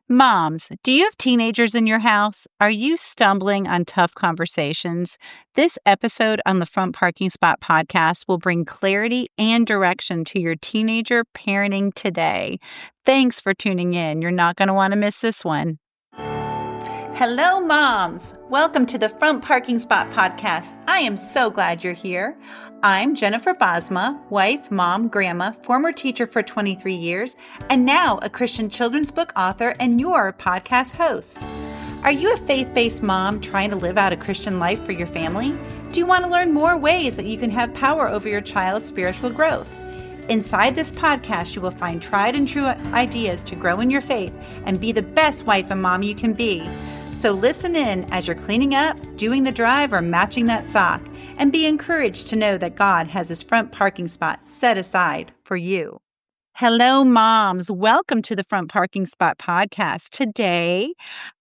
Moms, do you have teenagers in your house? Are you stumbling on tough conversations? This episode on the Front Parking Spot podcast will bring clarity and direction to your teenager parenting today. Thanks for tuning in. You're not going to want to miss this one. Hello, moms. Welcome to the Front Parking Spot podcast. I am so glad you're here. I'm Jennifer Bosma, wife, mom, grandma, former teacher for 23 years, and now a Christian children's book author and your podcast host. Are you a faith-based mom trying to live out a Christian life for your family? Do you want to learn more ways that you can have power over your child's spiritual growth? Inside this podcast, you will find tried and true ideas to grow in your faith and be the best wife and mom you can be. So listen in as you're cleaning up, doing the drive, or matching that sock, and be encouraged to know that God has His front parking spot set aside for you. Hello, moms. Welcome to the Front Parking Spot podcast. Today,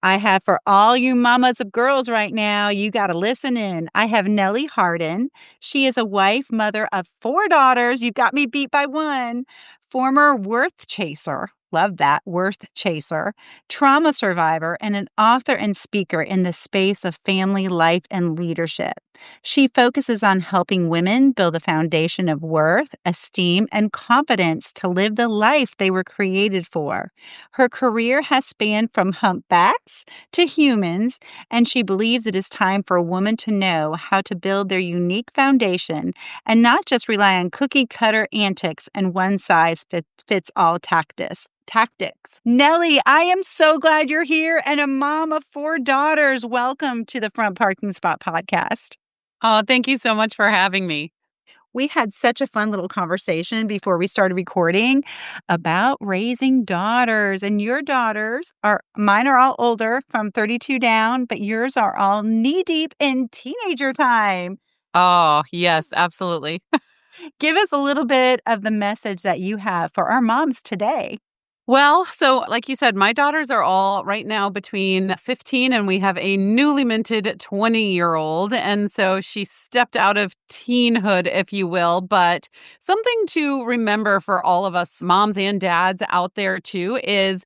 I have for all you mamas of girls right now, you got to listen in. I have Nellie Harden. She is a wife, mother of 4 daughters. You got me beat by one. Former worth chaser. Love that, worth chaser, trauma survivor, and an author and speaker in the space of family life and leadership. She focuses on helping women build a foundation of worth, esteem, and confidence to live the life they were created for. Her career has spanned from humpbacks to humans, and she believes it is time for a woman to know how to build their unique foundation and not just rely on cookie-cutter antics and one-size-fits-all tactics. Nellie, I am so glad you're here and a mom of 4 daughters. Welcome to the Front Parking Spot podcast. Oh, thank you so much for having me. We had such a fun little conversation before we started recording about raising daughters. And your daughters mine are all older from 32 down, but yours are all knee deep in teenager time. Oh, yes, absolutely. Give us a little bit of the message that you have for our moms today. Well, so like you said, my daughters are all right now between 15 and we have a newly minted 20-year-old. And so she stepped out of teenhood, if you will. But something to remember for all of us moms and dads out there too is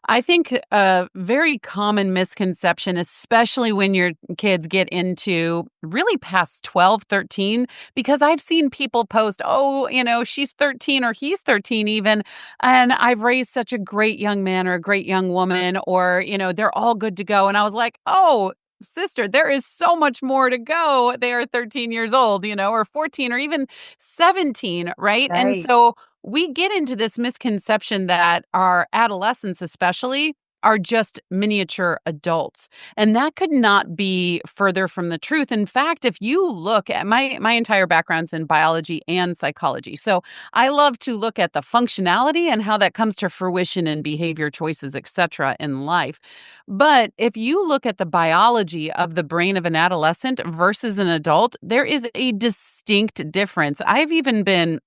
I think a very common misconception, especially when your kids get into really past 12, 13, because I've seen people post, oh, she's 13 or he's 13 even, and I've raised such a great young man or a great young woman, or, they're all good to go. And I was like, oh, sister, there is so much more to go. They are 13 years old, or 14 or even 17, right? And so we get into this misconception that our adolescents especially are just miniature adults. And that could not be further from the truth. In fact, if you look at my entire background's in biology and psychology. So I love to look at the functionality and how that comes to fruition in behavior choices, etc. in life. But if you look at the biology of the brain of an adolescent versus an adult, there is a distinct difference. I've even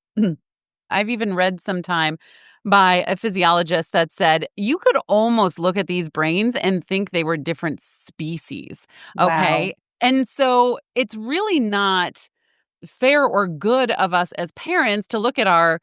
read sometime by a physiologist that said you could almost look at these brains and think they were different species. Okay. Wow. And so it's really not fair or good of us as parents to look at our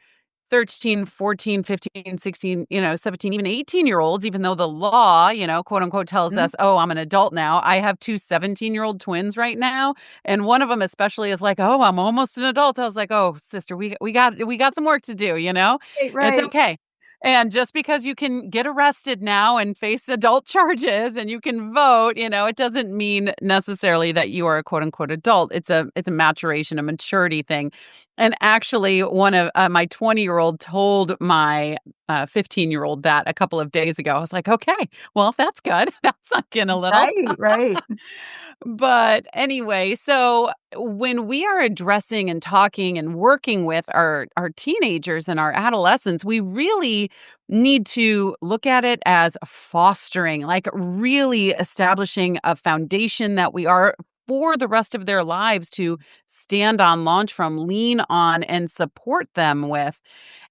13, 14, 15, 16, 17, even 18-year-olds, even though the law, quote unquote, tells us, oh, I'm an adult now. I have 2 17-year-old twins right now. And one of them especially is like, oh, I'm almost an adult. I was like, oh, sister, we got some work to do, Right. It's okay. And just because you can get arrested now and face adult charges and you can vote, it doesn't mean necessarily that you are a quote unquote adult. It's a maturation, a maturity thing. And actually, one of my 20-year-old told my 15-year-old that a couple of days ago. I was like, okay, well, that's good. That sunk in a little. Right. But anyway, so when we are addressing and talking and working with our teenagers and our adolescents, we really need to look at it as fostering, like really establishing a foundation that we are for the rest of their lives to stand on, launch from, lean on, and support them with.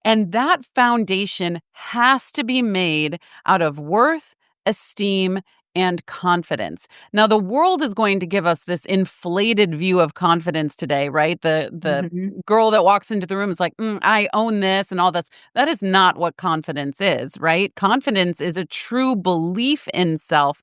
And that foundation has to be made out of worth, esteem, and confidence. Now, the world is going to give us this inflated view of confidence today, right? The Mhm. girl that walks into the room is like, I own this and all this. That is not what confidence is, right? Confidence is a true belief in self,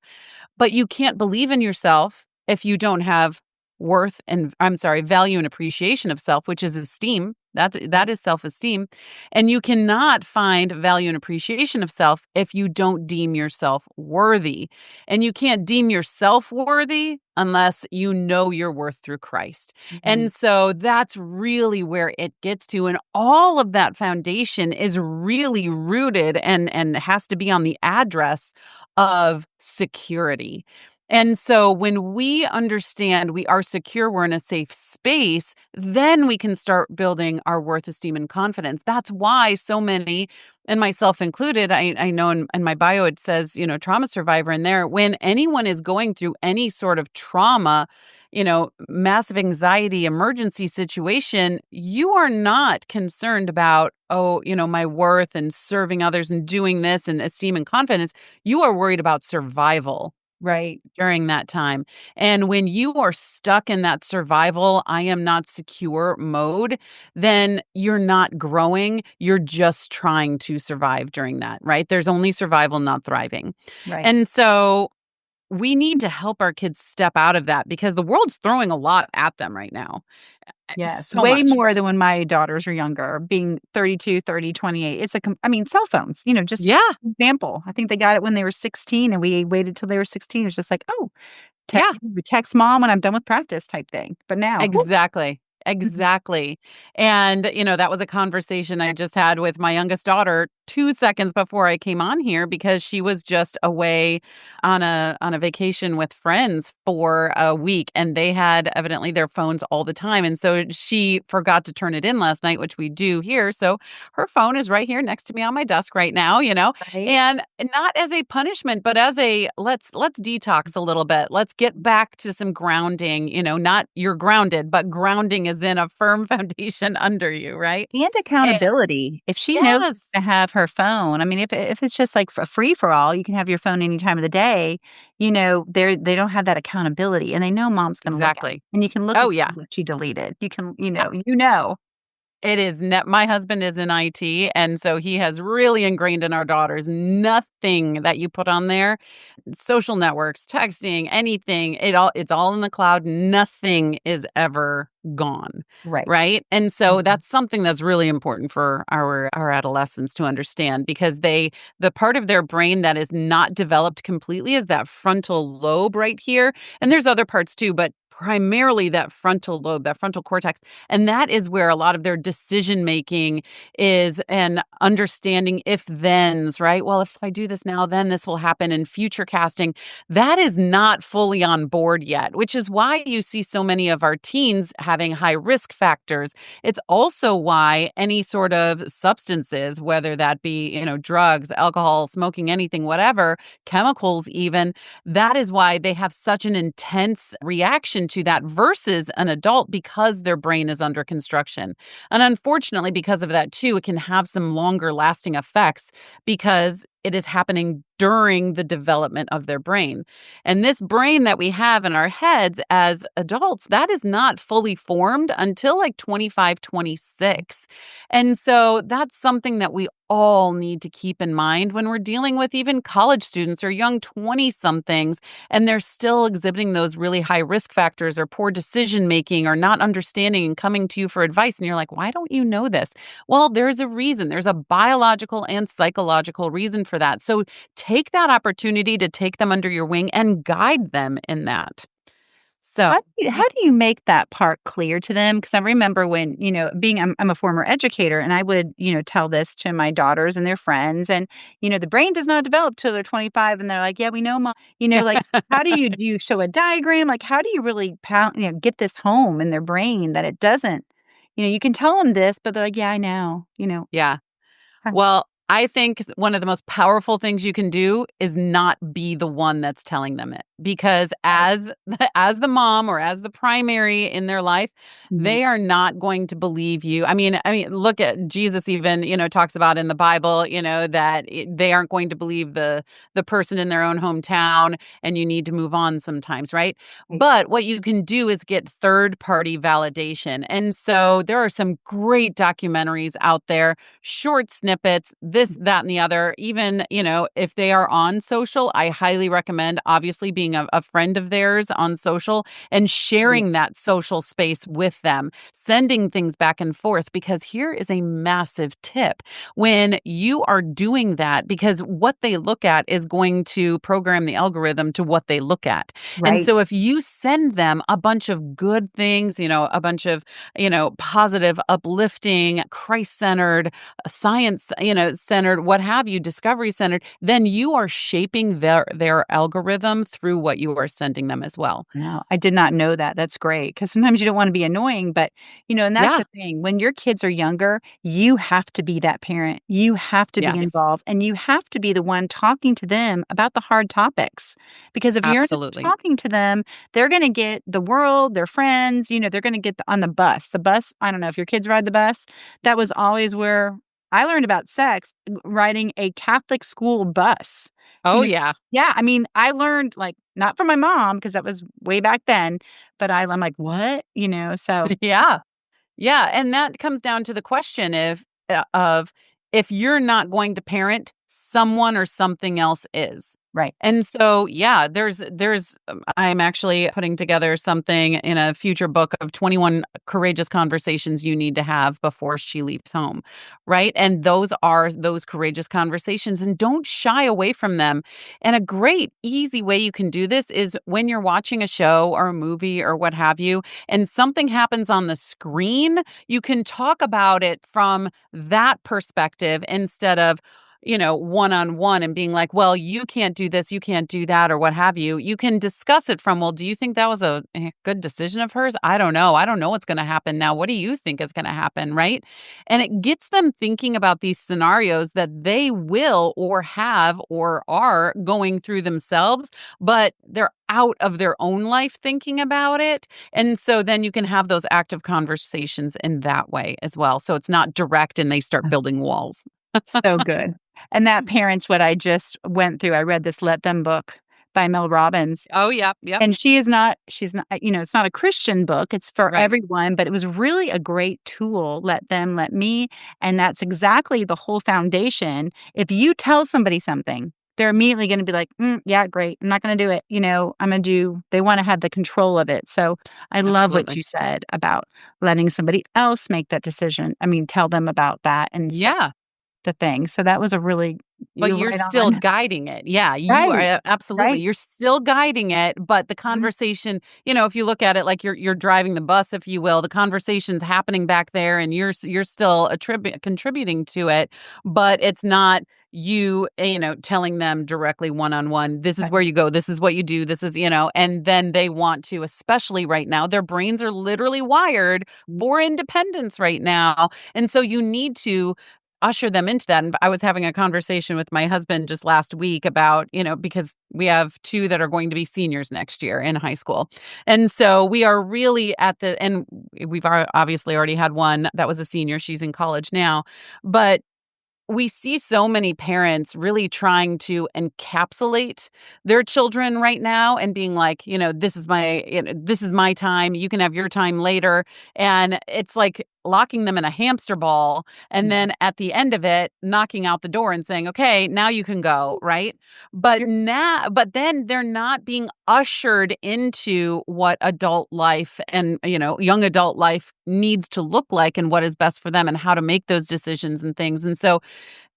but you can't believe in yourself if you don't have value and appreciation of self, which is esteem. That is self-esteem. And you cannot find value and appreciation of self if you don't deem yourself worthy. And you can't deem yourself worthy unless you know your worth through Christ. Mhm. And so that's really where it gets to. And all of that foundation is really rooted and has to be on the address of security. And so when we understand we are secure, we're in a safe space, then we can start building our worth, esteem, and confidence. That's why so many, and myself included, I know in my bio it says, trauma survivor in there. When anyone is going through any sort of trauma, massive anxiety, emergency situation, you are not concerned about, my worth and serving others and doing this and esteem and confidence. You are worried about survival Right. during that time. And when you are stuck in that survival, I am not secure mode, then you're not growing. You're just trying to survive during that, right? There's only survival, not thriving. Right. And so we need to help our kids step out of that because the world's throwing a lot at them right now. Yes, So way much. more than when my daughters were younger, being 32, 30, 28. It's cell phones, just Yeah. example. I think they got it when they were 16 and we waited till they were 16. It's just like, "Oh, Yeah. text mom when I'm done with practice," type thing. But now, whoop. Exactly. Mhm. Exactly. And, that was a conversation I just had with my youngest daughter 2 seconds before I came on here because she was just away on a vacation with friends for a week, and they had evidently their phones all the time, and so she forgot to turn it in last night, which we do here, so her phone is right here next to me on my desk right now, Right? and not as a punishment, but as a let's detox a little bit. Let's get back to some grounding, not you're grounded, but grounding is in a firm foundation under you, right? And And accountability. If she knows yes, to have her phone, I mean, if it's just like a free for all, you can have your phone any time of the day, they don't have that accountability and they know mom's gonna look at it. exactly. And you can look Oh and yeah. see what she deleted. You can, Uh, you know. It is my husband is in IT, and so he has really ingrained in our daughters nothing that you put on there, social networks, texting, anything, it's all in the cloud. Nothing is ever gone, Right. right? And so Mhm. that's something that's really important for our adolescents to understand because the part of their brain that is not developed completely is that frontal lobe right here. And there's other parts too, but primarily that frontal lobe, that frontal cortex. And that is where a lot of their decision making is and understanding if thens, right? Well, if I do this now, then this will happen in future casting. That is not fully on board yet, which is why you see so many of our teens having high risk factors. It's also why any sort of substances, whether that be, drugs, alcohol, smoking, anything, whatever, chemicals, even, that is why they have such an intense reaction to that versus an adult because their brain is under construction. And unfortunately, because of that too, it can have some longer lasting effects because it is happening during the development of their brain. And this brain that we have in our heads as adults, that is not fully formed until like 25, 26. And so that's something that we all need to keep in mind when we're dealing with even college students or young 20 somethings and they're still exhibiting those really high risk factors or poor decision making or not understanding and coming to you for advice. And you're like, why don't you know this? Well, there's a reason. There's a biological and psychological reason for that. So take that opportunity to take them under your wing and guide them in that. So, How do you make that part clear to them? Because I remember when, I'm a former educator and I would, tell this to my daughters and their friends and, the brain does not develop till they're 25 and they're like, yeah, we know, mom, like, how do you show a diagram? Like, how do you really get this home in their brain that it doesn't, you can tell them this, but they're like, yeah, I know. yeah. Huh. Well, I think one of the most powerful things you can do is not be the one that's telling them it. because as the mom or as the primary in their life, Mhm. they are not going to believe you. I mean, look at Jesus even, talks about in the Bible, that they aren't going to believe the person in their own hometown, and you need to move on sometimes, right? Right. But what you can do is get third party validation. And so there are some great documentaries out there, short snippets, this, that, and the other. Even, if they are on social, I highly recommend obviously being a friend of theirs on social and Yeah. sharing that social space with them, sending things back and forth. Because here is a massive tip when you are doing that, because what they look at is going to program the algorithm to what they look at. And Right. so if you send them a bunch of good things, a bunch of, positive, uplifting, Christ centered, science, centered, what have you, discovery centered, then you are shaping their algorithm through what you are sending them as well. No, I did not know that. That's great because sometimes you don't wanna be annoying, but, and that's Yeah. the thing. When your kids are younger, you have to be that parent. You have to be Yes. involved, and you have to be the one talking to them about the hard topics, because if you're not Absolutely. talking to them, they're gonna get the world, their friends, they're gonna get on the bus. The bus, I don't know if your kids ride the bus. That was always where I learned about sex, riding a Catholic school bus. Oh, You yeah. Yeah, I mean, I learned, like, not from my mom because that was way back then, but I'm like, "What?" So Yeah. Yeah, and that comes down to the question of if you're not going to parent, someone or something else is. right. And so, yeah, I'm actually putting together something in a future book of 21 courageous conversations you need to have before she leaves home, right? And those are those courageous conversations, and don't shy away from them. And a great easy way you can do this is when you're watching a show or a movie or what have you, and something happens on the screen, you can talk about it from that perspective instead of, one on one and being like, well, you can't do this, you can't do that, or what have you. You can discuss it from, well, do you think that was a good decision of hers? I don't know. I don't know what's going to happen now. What do you think is going to happen? Right. And it gets them thinking about these scenarios that they will or have or are going through themselves, but they're out of their own life thinking about it. And so then you can have those active conversations in that way as well. So it's not direct and they start building walls. So good. And that parents what I just went through. I read this Let Them book by Mel Robbins, Oh, yep, yep. and she's not, it's not a Christian book, it's for Right. everyone, but it was really a great tool, Let Them, Let Me, and that's exactly the whole foundation. If you tell somebody something, they're immediately gonna be like, yeah, great, I'm not gonna do it, I'm gonna do they wanna have the control of it, so I love what Absolutely. you said about letting somebody else make that decision. I mean, tell them about that instead Yeah. the thing, so that was a really But you're you're right still on. guiding it. Yeah, you are Right, absolutely. right. You're still guiding it, but the Mhm. conversation, if you look at it like you're driving the bus, if you will, the conversation's happening back there, and you're still contributing to it, but it's not you, telling them directly one on one. This is where Right. you go. This is what you do. This is, and then they want to, especially right now, their brains are literally wired for independence right now, and so you need to usher them into that. And I was having a conversation with my husband just last week about, because we have two that are going to be seniors next year in high school. And so we are really and we've obviously already had one that was a senior. She's in college now. But we see so many parents really trying to encapsulate their children right now and being like, this is my time. You can have your time later. And it's like locking them in a hamster ball. And Yeah. then at the end of it, knocking out the door and saying, okay, now you can go. Right. You're But then they're not being ushered into what adult life and, young adult life needs to look like and what is best for them and how to make those decisions and things. And so,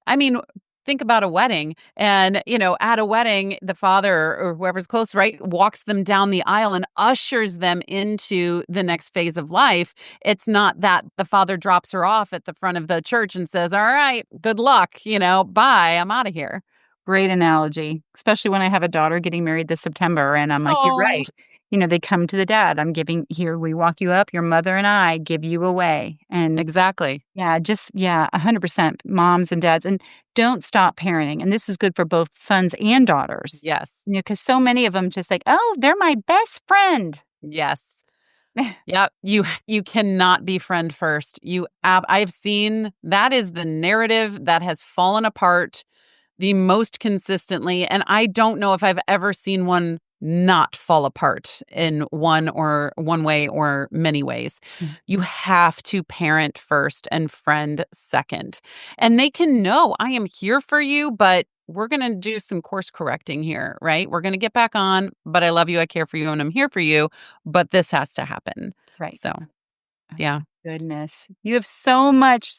I mean, think about a wedding and, at a wedding, the father or whoever's close, right, walks them down the aisle and ushers them into the next phase of life. It's not that the father drops her off at the front of the church and says, all right, good luck, bye, I'm out of here. great analogy, especially when I have a daughter getting married this September, and I'm like, "You're Oh, right." they come to the dad. I'm giving here, we walk you up, your mother and I give you away. And Exactly. yeah, 100% moms and dads. And don't stop parenting. And this is good for both sons and daughters, Yes. because so many of them just like, oh, they're my best friend. Yes. Yep. You cannot be friend first. I've seen that is the narrative that has fallen apart the most consistently, and I don't know if I've ever seen one not fall apart in one way or many ways. Mm. You have to parent first and friend second. And they can know I am here for you, but we're going to do some course correcting here, right? We're going to get back on, but I love you, I care for you, and I'm here for you, but this has to happen. Right. So, Oh, yeah. goodness. You have so much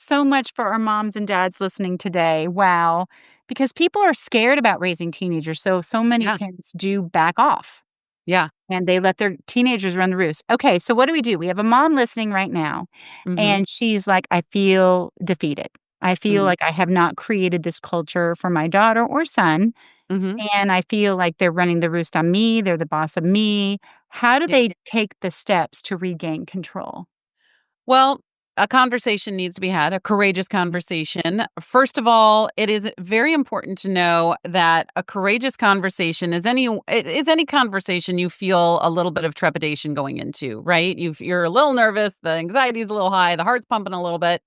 for our moms and dads listening today. Wow. Because people are scared about raising teenagers. So many Yeah. parents do back off Yeah. and they let their teenagers run the roost. Okay. So what do? We have a mom listening right now, Mhm. and she's like, I feel defeated. I feel Mhm. like I have not created this culture for my daughter or son. Mhm. And I feel like they're running the roost on me. They're the boss of me. How do Yeah. they take the steps to regain control? Well, a conversation needs to be had, a courageous conversation. First of all, it is very important to know that a courageous conversation is any conversation you feel a little bit of trepidation going into, right? You're a little nervous, the anxiety's a little high, the heart's pumping a little bit.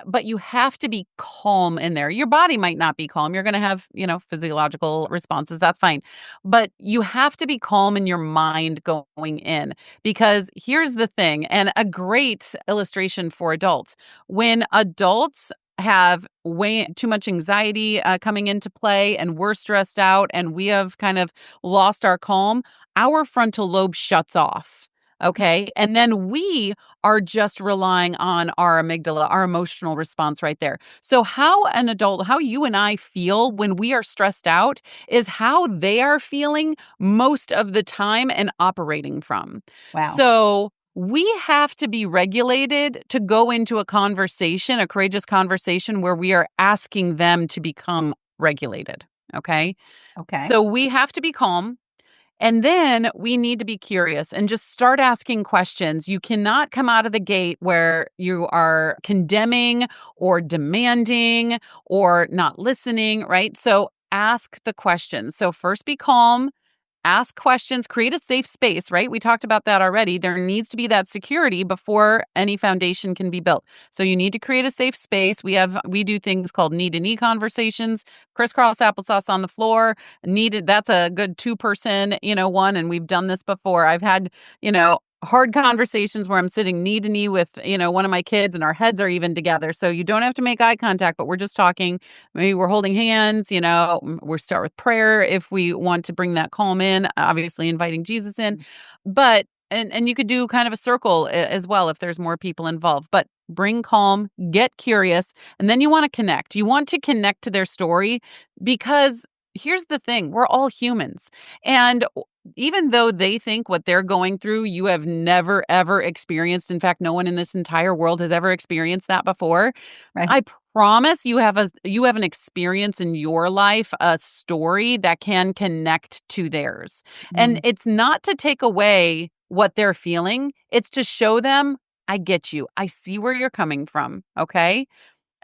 But you have to be calm in there. Your body might not be calm. You're going to have, physiological responses. That's fine. But you have to be calm in your mind going in. Because here's the thing, and a great illustration for adults. When adults have way too much anxiety coming into play and we're stressed out and we have kind of lost our calm, our frontal lobe shuts off. Okay. And then we are just relying on our amygdala, our emotional response right there. So, how you and I feel when we are stressed out is how they are feeling most of the time and operating from. Wow. So we have to be regulated to go into a conversation, a courageous conversation where we are asking them to become regulated. Okay. Okay. So we have to be calm. And then we need to be curious and just start asking questions. You cannot come out of the gate where you are condemning or demanding or not listening, right? So ask the questions. So first be calm. Ask questions, create a safe space, right? We talked about that already. There needs to be that security before any foundation can be built. So you need to create a safe space. We do things called knee-to-knee conversations, crisscross applesauce on the floor. That's a good two-person, one, and we've done this before. I've had, hard conversations where I'm sitting knee to knee with, one of my kids and our heads are even together. So you don't have to make eye contact, but we're just talking. Maybe we're holding hands, we start with prayer if we want to bring that calm in, obviously inviting Jesus in. But and you could do kind of a circle as well if there's more people involved. But bring calm, get curious, and then you want to connect. You want to connect to their story because here's the thing, we're all humans. And even though they think what they're going through, you have never, ever experienced. In fact, no one in this entire world has ever experienced that before. Right. I promise you have an experience in your life, a story that can connect to theirs. And Mm. it's not to take away what they're feeling. It's to show them, I get you. I see where you're coming from. Okay.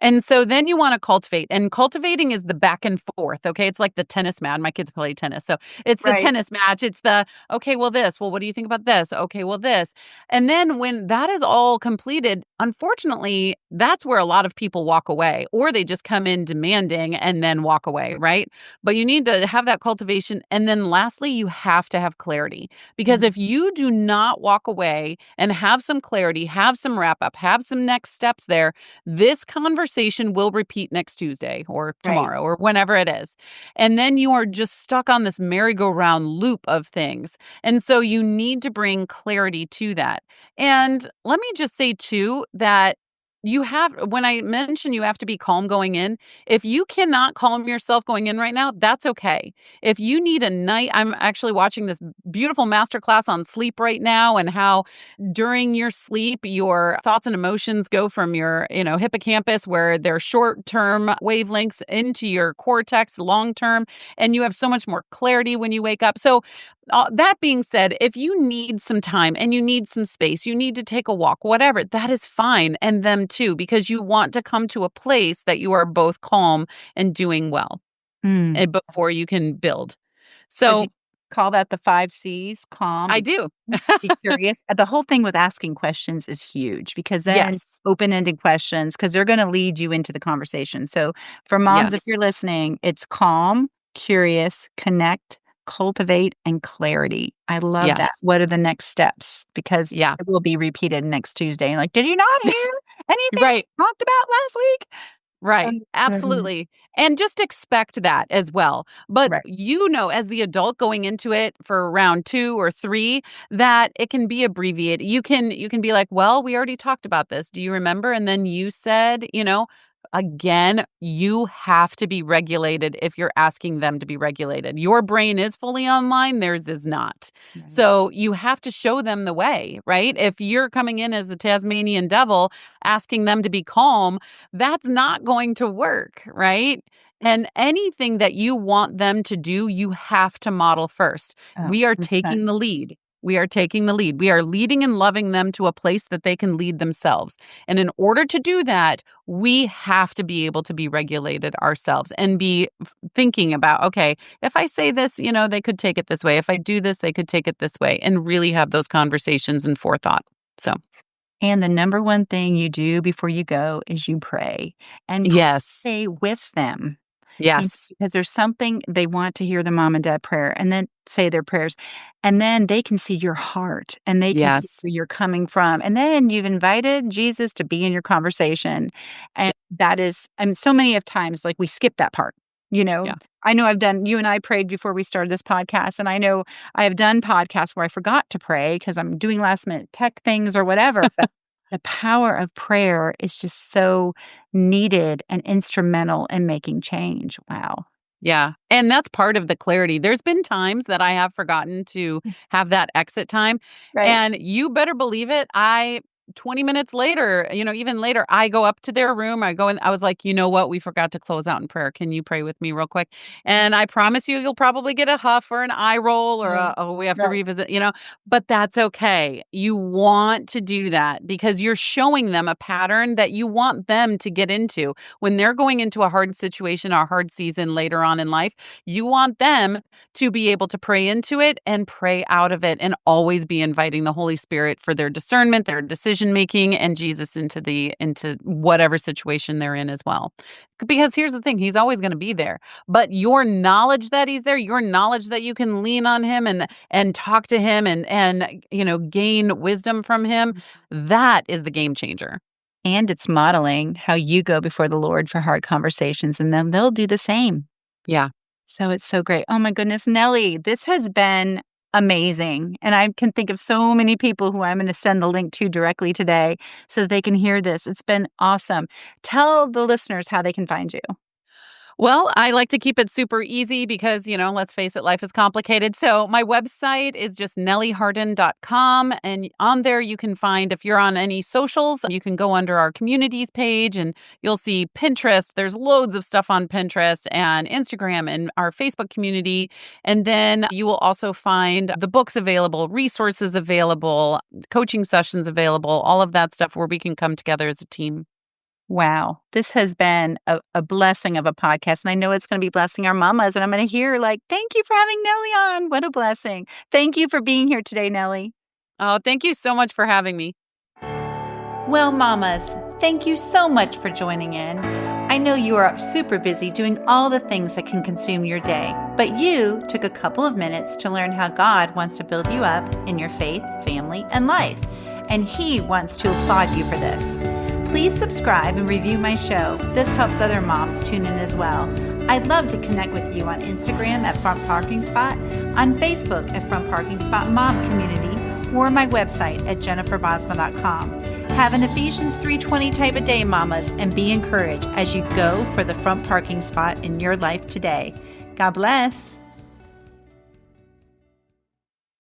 And so then you want to cultivate. And cultivating is the back and forth. Okay. It's like the tennis match. My kids play tennis. So it's the Right. tennis match. It's the, okay, well, this. Well, what do you think about this? Okay, well, this. And then when that is all completed, unfortunately, that's where a lot of people walk away or they just come in demanding and then walk away. Right. But you need to have that cultivation. And then lastly, you have to have clarity. Because Mm. if you do not walk away and have some clarity, have some wrap up, have some next steps there, this conversation will repeat next Tuesday or Right. tomorrow or whenever it is. And then you are just stuck on this merry-go-round loop of things. And so you need to bring clarity to that. And let me just say, too, that when I mention you have to be calm going in, if you cannot calm yourself going in right now, that's okay. If you need a night, I'm actually watching this beautiful masterclass on sleep right now and how during your sleep, your thoughts and emotions go from your, hippocampus where they're short-term wavelengths into your cortex long-term, and you have so much more clarity when you wake up. So That being said, if you need some time and you need some space, you need to take a walk, whatever, that is fine. And them too, because you want to come to a place that you are both calm and doing well Mm. and before you can build. So do So you call that the 5 C's? Calm, I do. be curious. The whole thing with asking questions is huge because then Yes. open-ended questions, because they're gonna lead you into the conversation. So for moms, if Yes. you're listening, it's calm, curious, connect, cultivate, and clarity. I love that. Yes. What are the next steps? Because Yeah. it will be repeated next Tuesday. Like, "Did you not hear anything Right. we talked about last week?" Right. Absolutely. And just expect that as well. But Right. as the adult going into it for round 2 or 3, that it can be abbreviated. You can be like, "Well, we already talked about this. Do you remember?" And then you said, again, you have to be regulated if you're asking them to be regulated. Your brain is fully online, theirs is not. Right. So you have to show them the way, right? If you're coming in as a Tasmanian devil, asking them to be calm, that's not going to work, right? And anything that you want them to do, you have to model first. Oh, We are 100%. taking the lead. We are taking the lead. We are leading and loving them to a place that they can lead themselves. And in order to do that, we have to be able to be regulated ourselves and be thinking about, okay, if I say this, they could take it this way. If I do this, they could take it this way, and really have those conversations and forethought. So, And the number one thing you do before you go is you pray, and yes, pray with them. yes, Because there's something they want to hear the mom and dad prayer and then say their prayers, and then they can see your heart, and they can see yes. where you're coming from, and then you've invited Jesus to be in your conversation, and that is so many of times, like, we skip that part, you know? Yeah. I know you and I prayed before we started this podcast, and I know I have done podcasts where I forgot to pray because 'cause I'm doing last minute tech things or whatever, but the power of prayer is just so needed and instrumental in making change. Wow. Yeah, and that's part of the clarity. There's been times that I have forgotten to have that exit time, Right. and you better believe it, 20 minutes later, even later, I go up to their room, I go in, I was like, "You know what? We forgot to close out in prayer. Can you pray with me real quick?" And I promise you, you'll probably get a huff or an eye roll or Right. "Oh, we have to Right. revisit," but that's okay. You want to do that because you're showing them a pattern that you want them to get into. When they're going into a hard situation, or a hard season later on in life, you want them to be able to pray into it and pray out of it, and always be inviting the Holy Spirit for their discernment, their decision making, and Jesus into whatever situation they're in as well. Because here's the thing, he's always going to be there. But your knowledge that he's there, your knowledge that you can lean on him and talk to him and gain wisdom from him, that is the game changer. And it's modeling how you go before the Lord for hard conversations, and then they'll do the same. Yeah. So it's so great. Oh my goodness, Nellie, this has been amazing. And I can think of so many people who I'm going to send the link to directly today so that they can hear this. It's been awesome. Tell the listeners how they can find you. Well, I like to keep it super easy because, let's face it, life is complicated. So my website is just nellieharden.com. And on there, you can find, if you're on any socials, you can go under our communities page and you'll see Pinterest. There's loads of stuff on Pinterest and Instagram and our Facebook community. And then you will also find the books available, resources available, coaching sessions available, all of that stuff where we can come together as a team. Wow. This has been a blessing of a podcast. And I know it's going to be blessing our mamas. And I'm going to hear, like, thank you for having Nellie on. What a blessing. Thank you for being here today, Nellie. Oh, thank you so much for having me. Well, mamas, thank you so much for joining in. I know you are super busy doing all the things that can consume your day, but you took a couple of minutes to learn how God wants to build you up in your faith, family, and life. And He wants to applaud you for this. Please subscribe and review my show. This helps other moms tune in as well. I'd love to connect with you on Instagram at Front Parking Spot, on Facebook at Front Parking Spot Mom Community, or my website at jenniferbosma.com. Have an Ephesians 3:20 type of day, mamas, and be encouraged as you go for the front parking spot in your life today. God bless.